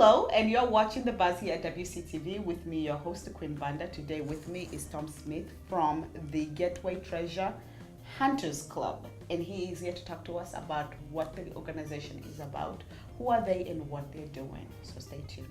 Hello, and you're watching The Buzz here at WCTV with me, your host, Queen Banda. Today with me is Tom Smith from the Gateway Treasure Hunters Club. And he is here to talk to us about what the organization is about, who are they, and what they're doing. So stay tuned.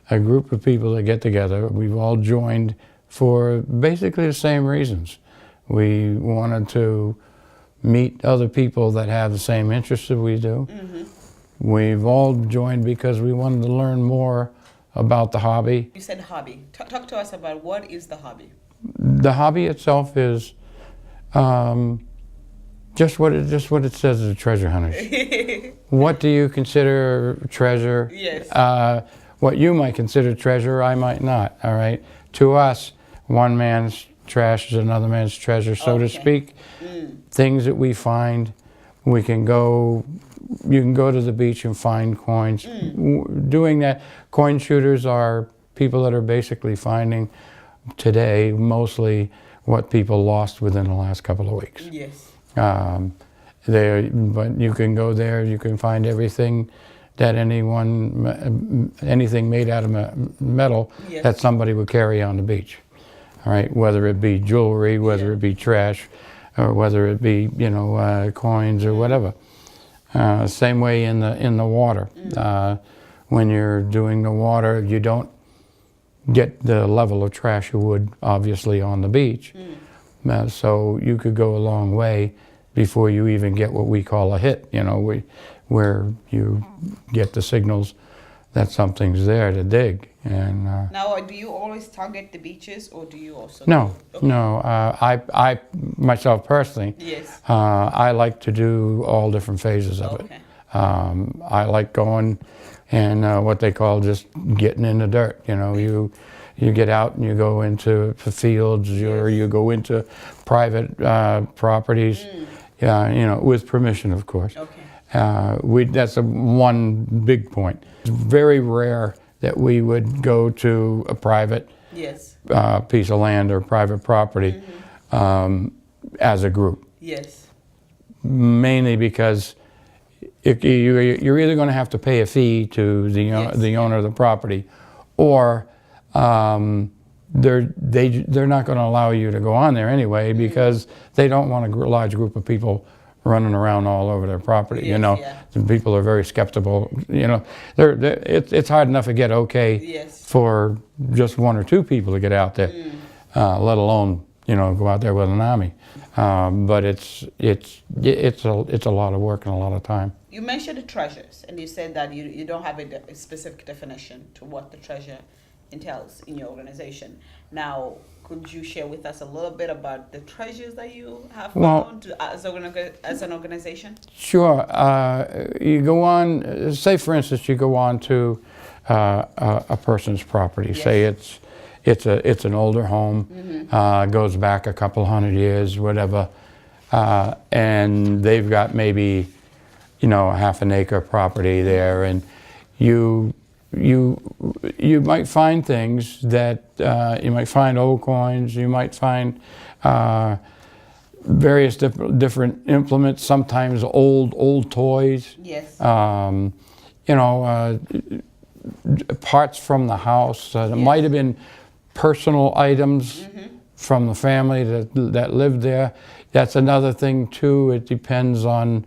A group of people that get together. We've all joined for basically the same reasons. We wanted to meet other people that have the same interests that we do. Mm-hmm. We've all joined because we wanted to learn more about the hobby. You said hobby. Talk to us about what is the hobby. The hobby itself is just what it says as a treasure hunters. What do you consider treasure? Yes. What you might consider treasure, I might not, all right? To us, one man's trash is another man's treasure, so to speak. Things that we find, you can go to the beach and find coins. Doing that, coin shooters are people that are basically finding today mostly what people lost within the last couple of weeks. Yes. But you can go there, you can find everything that anything made out of metal Yes. that somebody would carry on the beach, all right? Whether it be jewelry, whether it be trash, or whether it be coins or whatever. Same way in the water. When you're doing the water, you don't get the level of trash you would obviously on the beach. So you could go a long way before you even get what we call a hit. Where you get the signals that something's there to dig. And now, do you always target the beaches, or do you also? No. I myself personally, yes. I like to do all different phases of it. I like going and what they call just getting in the dirt. You get out and you go into the fields, or you go into private properties. With permission, of course. Okay. That's one big point. It's very rare that we would go to a private yes. Piece of land or private property as a group. Yes. Mainly because you're either going to have to pay a fee to the owner of the property, or they're not going to allow you to go on there anyway because they don't want a large group of people running around all over their property. And people are very skeptical. It's hard enough to get for just one or two people to get out there, let alone go out there with an army. But it's a lot of work and a lot of time. You mentioned the treasures, and you said that you don't have a specific definition to what the treasure entails in your organization. Now, could you share with us a little bit about the treasures that you have found as an organization? Sure. You go on, say for instance, you go on to a person's property. Yes. Say it's an older home, goes back a couple hundred years, whatever, and they've got maybe half an acre property there, and you might find things that you might find old coins, you might find various different implements, sometimes old toys. Yes. Parts from the house that might have been personal items from the family that lived there. That's another thing too. It depends on,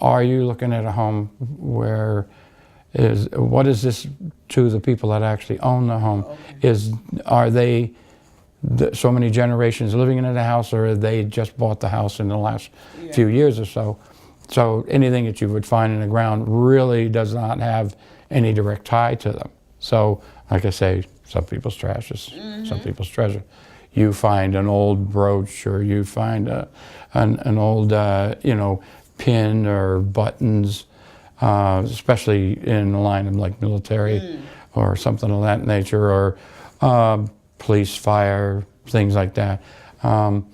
are you looking at a home where what is this to the people that actually own the home? Okay. Are they so many generations living in the house, or they just bought the house in the last few years or so? So anything that you would find in the ground really does not have any direct tie to them. So, like I say, some people's trash is some people's treasure. You find an old brooch, or you find an old pin or buttons, especially in the line of like military or something of that nature, or police, fire, things like that. You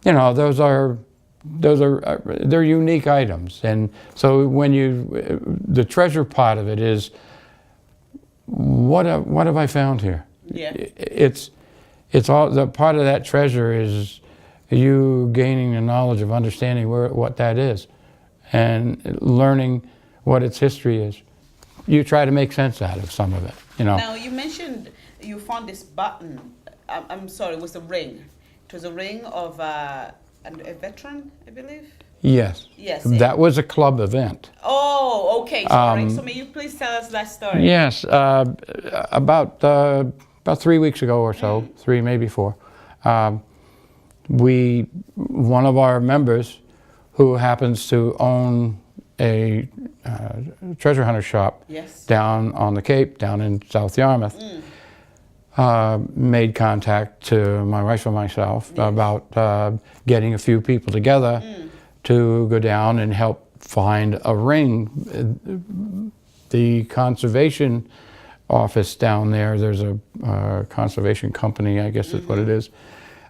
know, they're unique items, and so when the treasure part of it is, what have I found here? Yeah. It's all the part of that treasure is you gaining the knowledge of understanding what that is, and learning what its history is. You try to make sense out of some of it, you know. Now, you mentioned you found this button. I'm sorry, it was a ring. It was a ring of a veteran, I believe? Yes. Yes. That was a club event. Oh, okay. Sorry. So may you please tell us that story? Yes. About 3 weeks ago or so, 3, maybe 4, one of our members, who happens to own a treasure hunter shop down on the Cape, down in South Yarmouth, made contact to my wife and myself about getting a few people together to go down and help find a ring. The conservation office down there, there's a conservation company, I guess is what it is.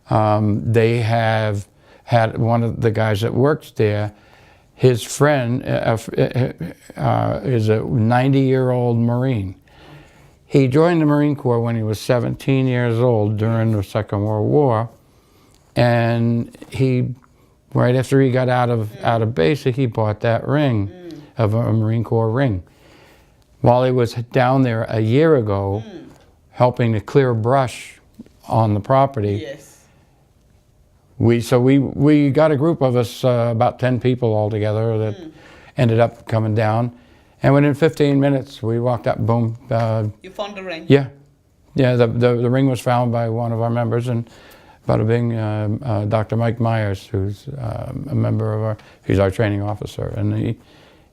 They have had one of the guys that works there, his friend is a 90-year-old Marine. He joined the Marine Corps when he was 17 years old during the Second World War, and right after he got out of basic, he bought that ring, of a Marine Corps ring. While he was down there a year ago, helping to clear brush on the property, we got a group of us, about 10 people altogether, that ended up coming down. And within 15 minutes, we walked up, boom. You found the ring? Yeah. Yeah, the ring was found by one of our members, and bada bing, Dr. Mike Myers, who's a member of he's our training officer, and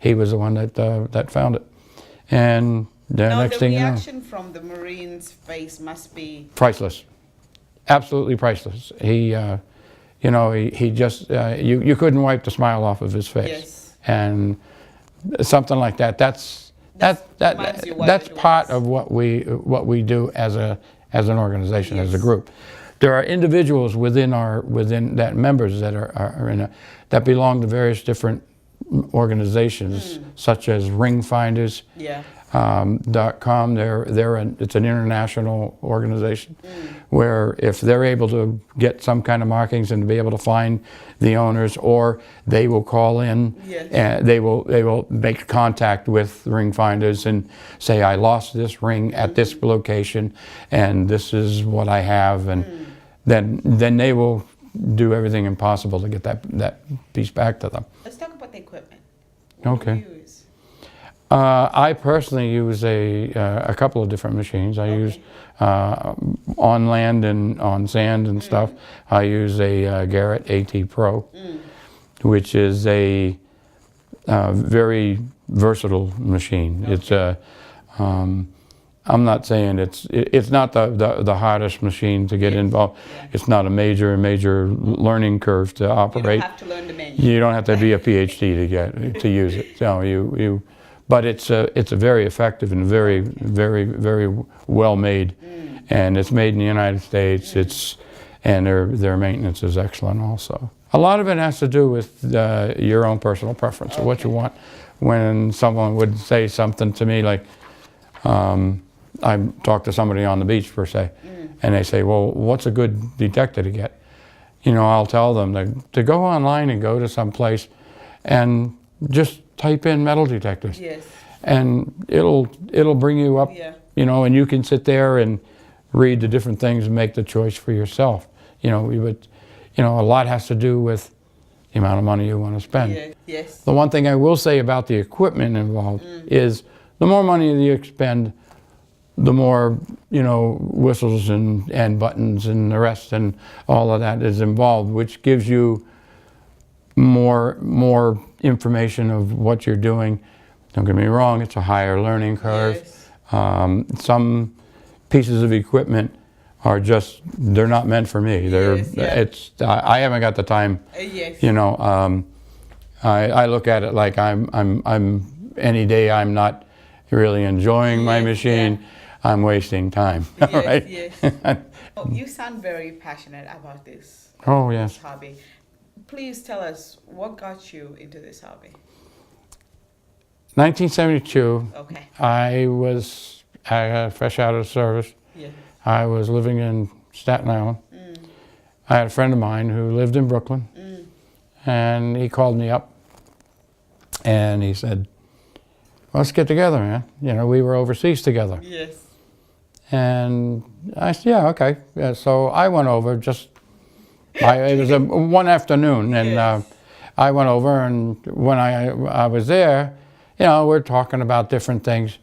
he was the one that found it. And next thing you know, the reaction from the Marine's face must be priceless. Absolutely priceless. He just, you couldn't wipe the smile off of his face. And something like that, that's part of what we do as an organization, as a group. There are individuals within that members that are that belong to various different organizations, such as ringfinders.com. It's an international organization where if they're able to get some kind of markings and to be able to find the owners, or they will call in and they will make contact with ring finders and say, I lost this ring at this location and this is what I have, and then they will do everything impossible to get that piece back to them. Let's talk about the equipment. Okay. What do you use? I personally use a couple of different machines. I use on land and on sand and stuff. I use a Garrett AT Pro, which is a very versatile machine. It's I'm not saying it's not the hardest machine to get involved. It's not a major learning curve to operate. You don't have to learn the menu. You don't have to be a PhD to use it. So but it's a very effective and very well made, and it's made in the United States. And their maintenance is excellent also. A lot of it has to do with your own personal preference of what you want. When someone would say something to me like, I talk to somebody on the beach per se, and they say, well, what's a good detector to get? I'll tell them to go online and go to some place and just type in metal detectors. And it'll bring you up, and you can sit there and read the different things and make the choice for yourself. But a lot has to do with the amount of money you want to spend. The one thing I will say about the equipment involved is the more money you expend, the more, whistles and buttons and the rest and all of that is involved, which gives you more information of what you're doing. Don't get me wrong, it's a higher learning curve. Some pieces of equipment are they're not meant for me. I haven't got the time. I look at it like I'm any day I'm not really enjoying my machine, I'm wasting time. Yes, Right? yes. Oh, you sound very passionate about this. Oh, yes. This hobby. Please tell us what got you into this hobby. 1972, Okay. I was fresh out of service. Yeah. I was living in Staten Island. I had a friend of mine who lived in Brooklyn, and he called me up, and he said, let's get together, man. You know, we were overseas together. Yes. And I said, yeah, okay. Yeah, so I went over it was one afternoon, and Yes. I went over, and when I was there, you know, we're talking about different things,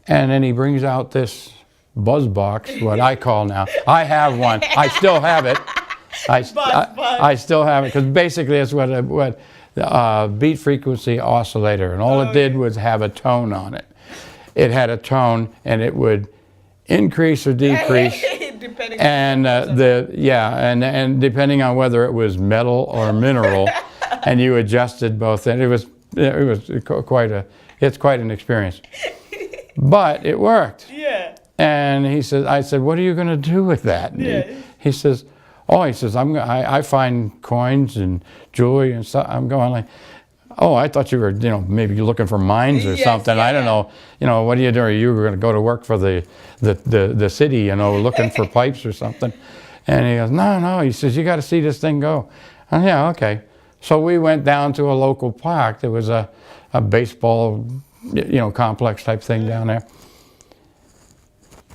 and then he brings out this buzz box, what I call now. I have one. I still have it. I still have it, because basically it's what beat frequency oscillator, and all it did was have a tone on it. It had a tone, and it would increase or decrease, Depending and and depending on whether it was metal or mineral, and you adjusted both, and it was quite an experience. But it worked. Yeah. And I said, what are you going to do with that? Yeah. He says, I find coins and jewelry and stuff. I'm going like, oh, I thought you were, you know, maybe looking for mines or something. I don't know. You know, what are you doing? You were going to go to work for the city, you know, looking for pipes or something. And he goes, no. He says, you got to see this thing go. And yeah, okay. So we went down to a local park. There was a baseball, you know, complex type thing down there.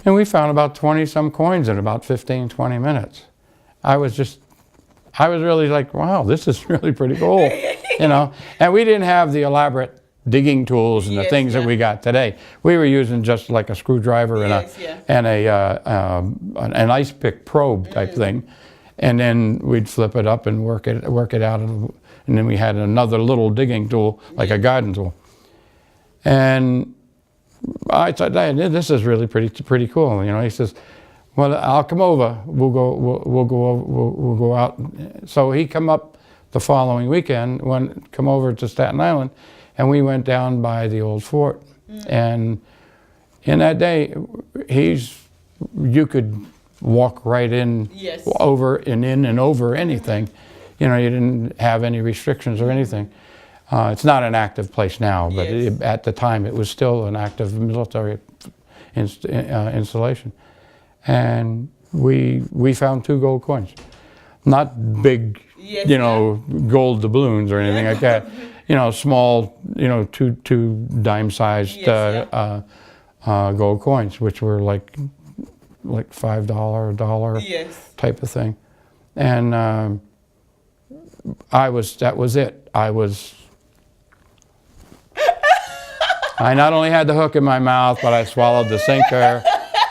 And we found about 20 some coins in about 15, 20 minutes. I was really like, wow, this is really pretty cool, you know. And we didn't have the elaborate digging tools and the things that we got today. We were using just like a screwdriver and an ice pick probe type thing, and then we'd flip it up and work it out, and then we had another little digging tool, like a garden tool. And I thought, this is really pretty cool, you know. He says, well, I'll come over. We'll go out. So he come up the following weekend, come over to Staten Island, and we went down by the old fort. And in that day, you could walk right in, over and in and over anything. You know, you didn't have any restrictions or anything. It's not an active place now, but at the time it was still an active military installation. And we found 2 gold coins. Not big, you know, gold doubloons or anything like that. You know, small, you know, two dime-sized gold coins, which were like $5, $1 type of thing. And that was it. I not only had the hook in my mouth, but I swallowed the sinker.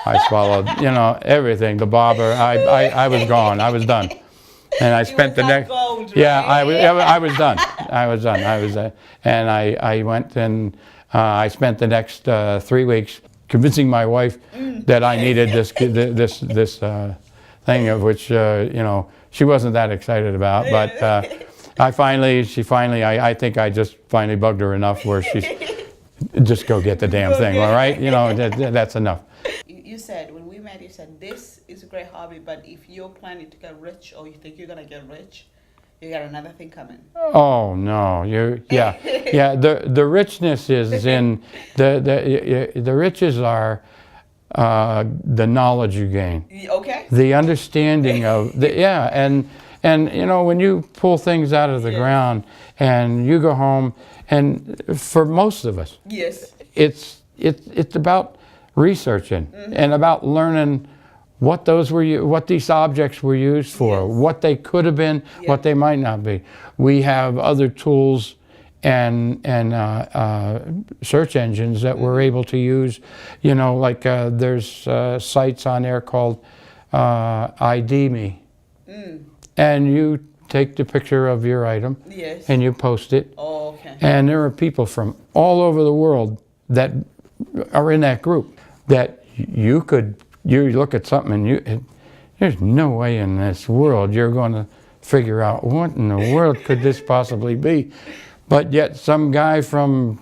I swallowed, you know, everything, the bobber. I was gone. I was done. And I spent the next. Gold, right? Yeah, I was done. And I went and I spent the next 3 weeks convincing my wife that I needed this thing, of which you know, she wasn't that excited about. But I think I just finally bugged her enough where she's just go get the damn thing, all right? You know, that's enough. You said, when we met, you said, this is a great hobby, but if you're planning to get rich, or you think you're going to get rich, you got another thing coming. Oh, no. The richness is in, the riches are the knowledge you gain. Okay. The understanding of, and you know, when you pull things out of the ground and you go home, and for most of us, it's about researching and about learning what these objects were used for, what they could have been, what they might not be. We have other tools and search engines that we're able to use. You know, like there's sites on there called ID Me, and you take the picture of your item and you post it. Oh, okay. And there are people from all over the world that are in that group that you look at something and there's no way in this world you're going to figure out what in the world could this possibly be. But yet some guy from,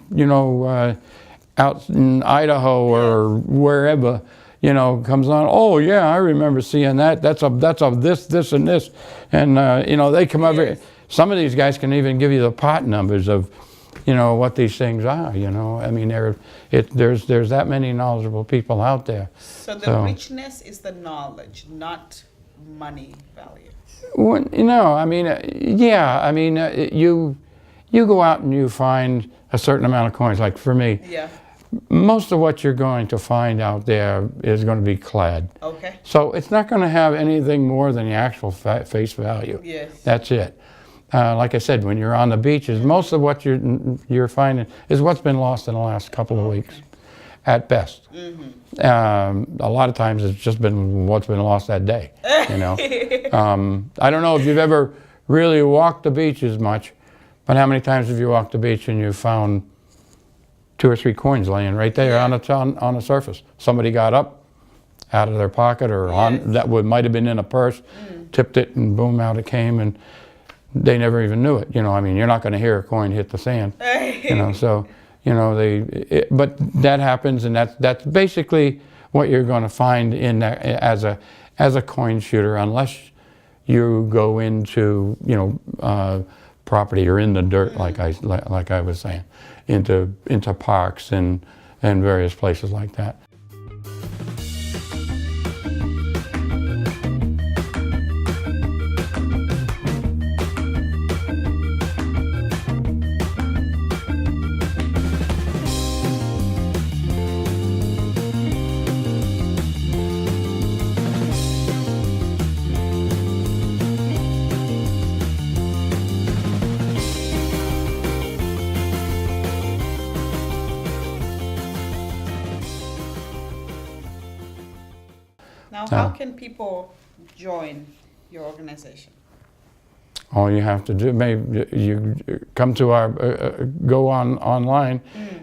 out in Idaho or wherever, comes on, oh yeah, I remember seeing that. That's of this, and this. And, they come over. Some of these guys can even give you the pot numbers of, what these things are, I mean, there's that many knowledgeable people out there. So the richness is the knowledge, not money value. Well, you go out and you find a certain amount of coins. Like for me, most of what you're going to find out there is going to be clad. Okay. So it's not going to have anything more than the actual face value. Yes. That's it. Like I said, when you're on the beaches, most of what you're finding is what's been lost in the last couple of weeks, at best. A lot of times it's just been what's been lost that day. I don't know if you've ever really walked the beaches much, but how many times have you walked the beach and you found 2 or 3 coins laying right there on the surface? Somebody got up out of their pocket or might have been in a purse, tipped it, and boom, out it came, and they never even knew it. You're not going to hear a coin hit the sand. So but that happens, and that's basically what you're going to find in that as a coin shooter, unless you go into property or in the dirt, like I was saying, into parks and various places like that. Now, how can people join your organization? All you have to do, maybe you come to our, go online,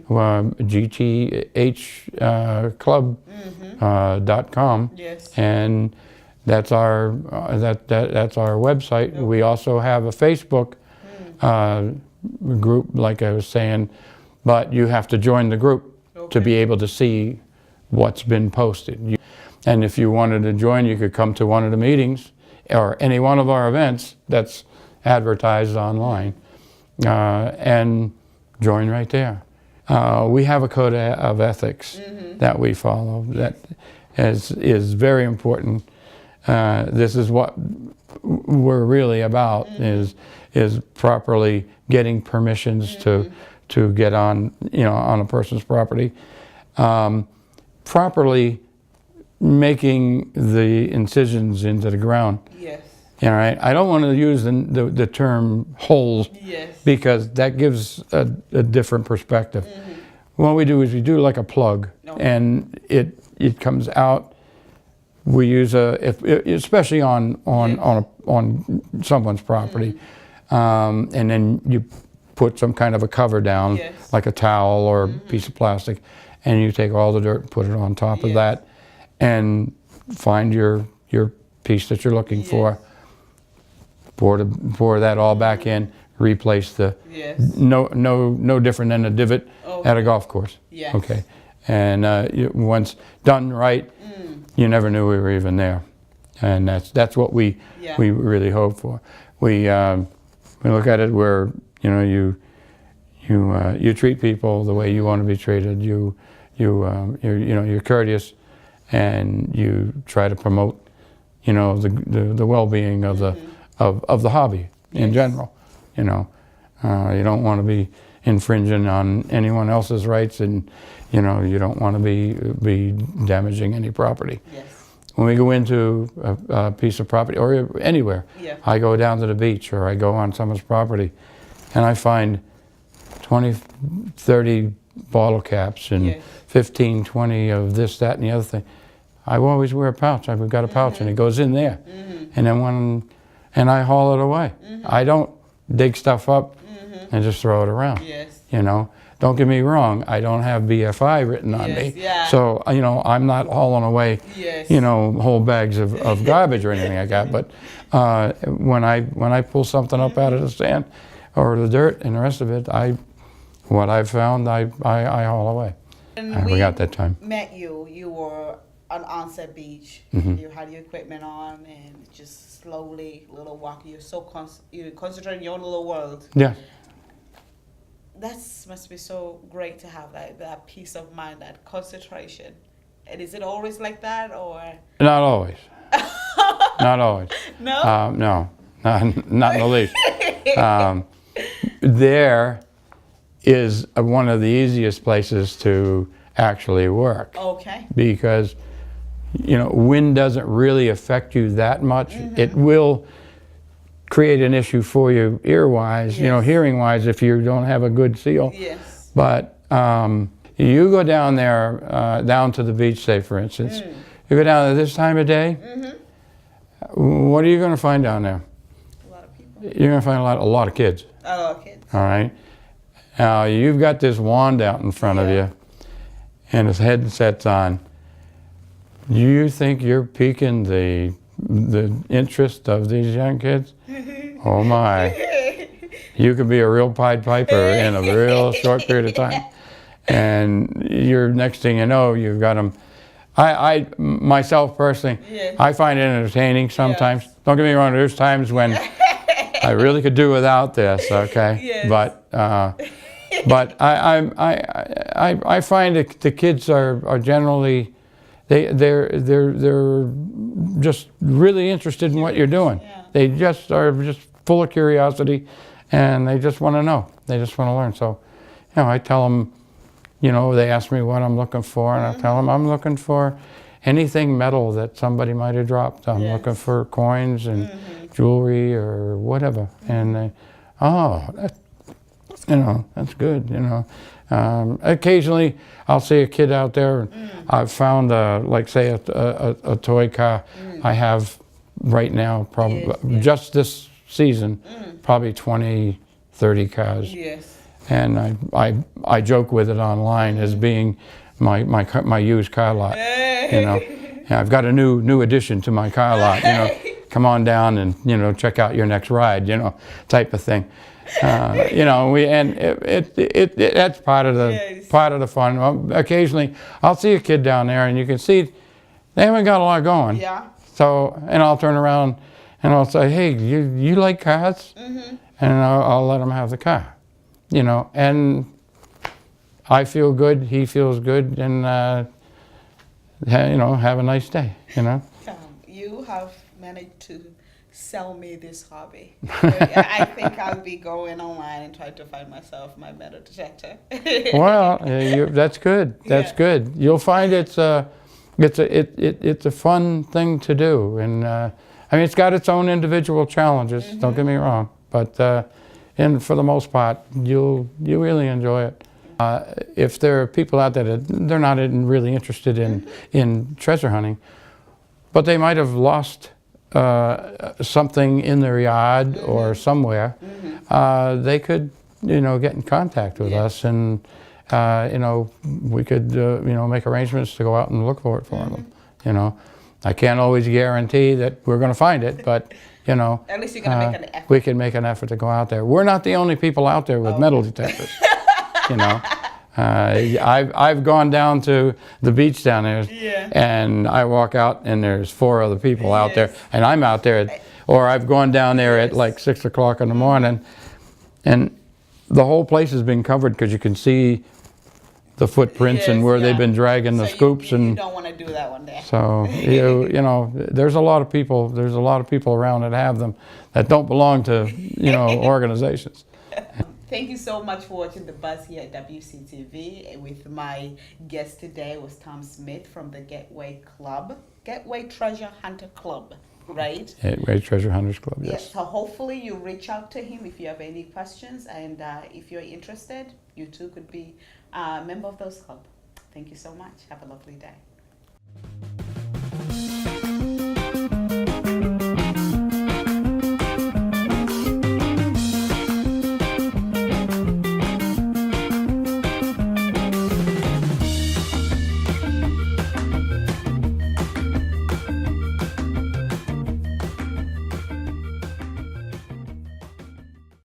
gthclub.com, and that's our that's our website. We also have a Facebook group, like I was saying, but you have to join the group to be able to see what's been posted. And if you wanted to join, you could come to one of the meetings or any one of our events that's advertised online and join right there. We have a code of ethics that we follow that is very important. This is what we're really about, is properly getting permissions to get on on a person's property, properly making the incisions into the ground. Yes. All right. I don't want to use the term holes because that gives a different perspective. What we do is we do like a plug, and it comes out. We use especially on someone's property, and then you put some kind of a cover down, like a towel or a piece of plastic, and you take all the dirt and put it on top of that, and find your piece that you're looking for. Pour that all back in. Replace the no different than a divot at a golf course. Okay, and once done right, you never knew we were even there, and that's what we really hope for. We look at it where you treat people the way you want to be treated. You're courteous, and you try to promote the well-being of the hobby in general. You don't want to be infringing on anyone else's rights, and you don't want to be damaging any property. When we go into a piece of property or anywhere, I go down to the beach or I go on someone's property, and I find 20, 30 bottle caps and 15, 20 of this, that, and the other thing. I always wear a pouch. I've got a pouch, and it goes in there, and then and I haul it away. I don't dig stuff up and just throw it around. don't get me wrong, I don't have BFI written on me. Yeah. So, you know, I'm not hauling away, Yes. you know, whole bags of garbage or anything like that. But when I pull something up out of the sand or the dirt and the rest of it, what I've found, I haul away. And we got that time. Met you. You were on Onset Beach. Mhm. You had your equipment on and just slowly, little walk. You're so you're concentrating in your own little world. Yeah. That must be so great to have that peace of mind, that concentration. And is it always like that, or? Not always. Not always. No? No, not in the least. There is one of the easiest places to actually work. Okay. Because, you know, wind doesn't really affect you that much. Mm-hmm. It will create an issue for you ear-wise, you know, Yes. hearing-wise if you don't have a good seal. Yes. But you go down there, down to the beach, say, for instance. You go down there this time of day, what are you going to find down there? A lot of people. You're going to find a lot of kids. A lot of kids. All right. Now you've got this wand out in front of you, and his headset's on. You think you're piquing the interest of these young kids? Oh my! You could be a real Pied Piper in a real short period of time, and you're next thing you know, you've got them. I myself personally, Yes. I find it entertaining sometimes. Yes. Don't get me wrong. There's times when I really could do without this. Okay, Yes. but I find that the kids are generally they're just really interested in what you're doing. Yeah. They just are just full of curiosity, and they just want to know. They just want to learn. So, you know, I tell them, you know, they ask me what I'm looking for, and I tell them I'm looking for anything metal that somebody might have dropped. I'm Yes. looking for coins and jewelry or whatever. And they, you know, that's good, you know. Occasionally, I'll see a kid out there. I've found, like, say, a toy car. I have right now, probably Yes. just this season, probably 20, 30 cars. Yes. And I joke with it online as being my used car lot. You know, yeah, I've got a new addition to my car lot. You know, come on down and, you know, check out your next ride. You know, type of thing. You know, that's part of the fun. Occasionally, I'll see a kid down there, and you can see they haven't got a lot going. Yeah. So, and I'll turn around and I'll say, "Hey, you like cars?" And I'll let them have the car. You know, and I feel good, he feels good, and you know, have a nice day. You know. You have managed to sell me this hobby. I think I'll be going online and try to find myself my metal detector. Well, that's good. That's good. You'll find it's a fun thing to do, and I mean, it's got its own individual challenges. Don't get me wrong, but and for the most part, you really enjoy it. If there are people out there that they're not really interested in treasure hunting, but they might have lost something in their yard or somewhere, they could, you know, get in contact with us, and you know, we could, you know, make arrangements to go out and look for it for them. You know, I can't always guarantee that we're going to find it, but you know, At least you're gonna make an effort. we can make an effort to go out there. We're not the only people out there with metal detectors. You know. I've gone down to the beach down there, and I walk out, and there's 4 other people out there, and I'm out there, or I've gone down there at like 6 o'clock in the morning, and the whole place has been covered because you can see the footprints and where they've been dragging the scoops, and you don't want to do that one day. so you know, there's a lot of people around that have them that don't belong to, you know, organizations. Thank you so much for watching The Buzz here at WCTV. With my guest today was Tom Smith from the Gateway Treasure Hunter Club, right? Gateway Treasure Hunters Club, yes. So hopefully you reach out to him if you have any questions, and if you're interested, you too could be a member of those club. Thank you so much. Have a lovely day.